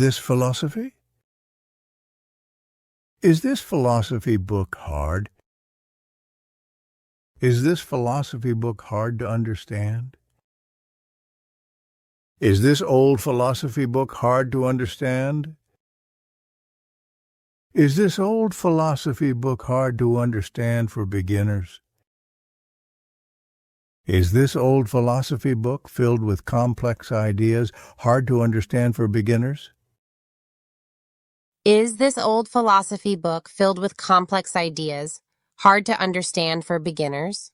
this philosophy? Is this philosophy book hard? Is this philosophy book hard to understand? Is this old philosophy book hard to understand? Is this old philosophy book hard to understand for beginners? Is this old philosophy book filled with complex ideas hard to understand for beginners? Is this old philosophy book filled with complex ideas hard to understand for beginners?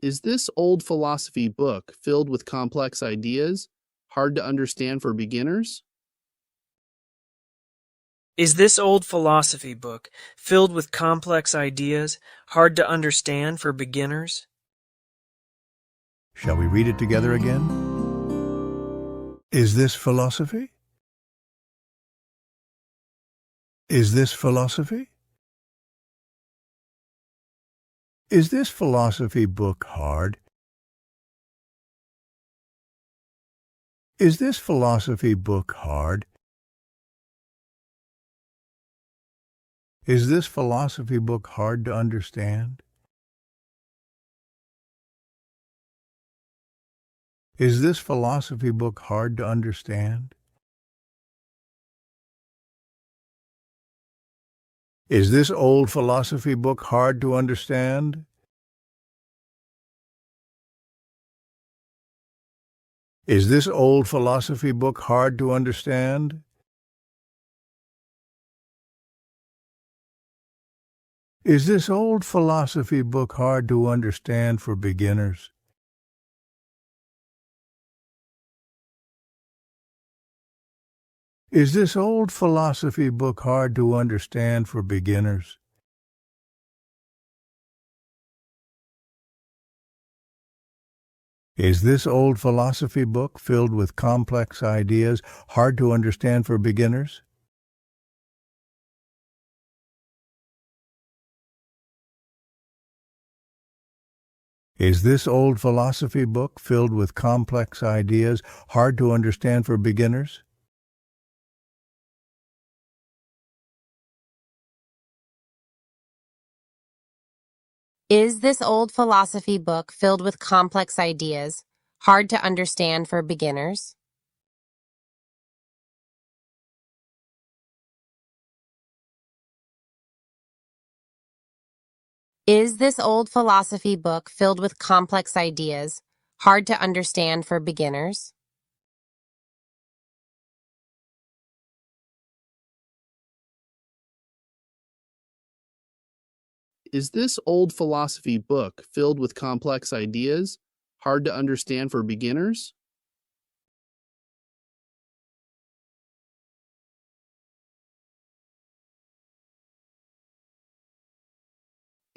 Is this old philosophy book filled with complex ideas hard to understand for beginners? Is this old philosophy book filled with complex ideas hard to understand for beginners? Shall we read it together again? Is this philosophy? Is this philosophy? Is this philosophy book hard? Is this philosophy book hard? Is this philosophy book hard to understand? Is this philosophy book hard to understand? Is this old philosophy book hard to understand? Is this old philosophy book hard to understand? Is this old philosophy book hard to understand for beginners? Is this old philosophy book hard to understand for beginners? Is this old philosophy book filled with complex ideas hard to understand for beginners? Is this old philosophy book filled with complex ideas hard to understand for beginners? Is this old philosophy book filled with complex ideas hard to understand for beginners? Is this old philosophy book filled with complex ideas hard to understand for beginners? Is this old philosophy book filled with complex ideas hard to understand for beginners?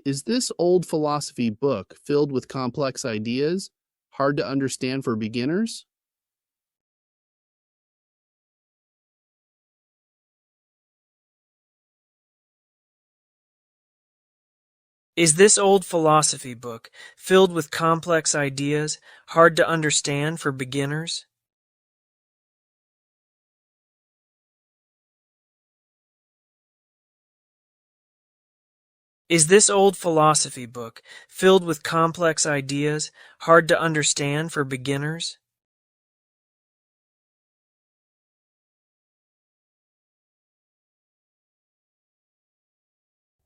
Is this old philosophy book filled with complex ideas hard to understand for beginners? Is this old philosophy book filled with complex ideas hard to understand for beginners? Is this old philosophy book filled with complex ideas hard to understand for beginners?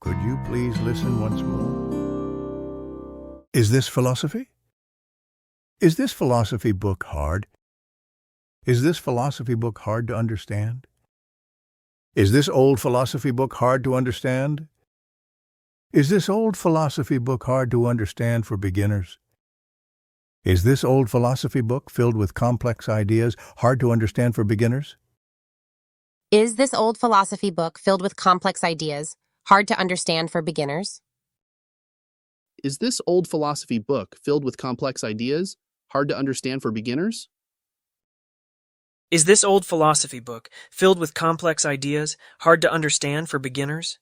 Could you please listen once more? Is this philosophy? Is this philosophy book hard? Is this philosophy book hard to understand? Is this old philosophy book hard to understand? Is this old philosophy book hard to understand for beginners? Is this old philosophy book filled with complex ideas hard to understand for beginners? Is this old philosophy book filled with complex ideas hard to understand for beginners? Is this old philosophy book filled with complex ideas hard to understand for beginners? Is this old philosophy book filled with complex ideas hard to understand for beginners?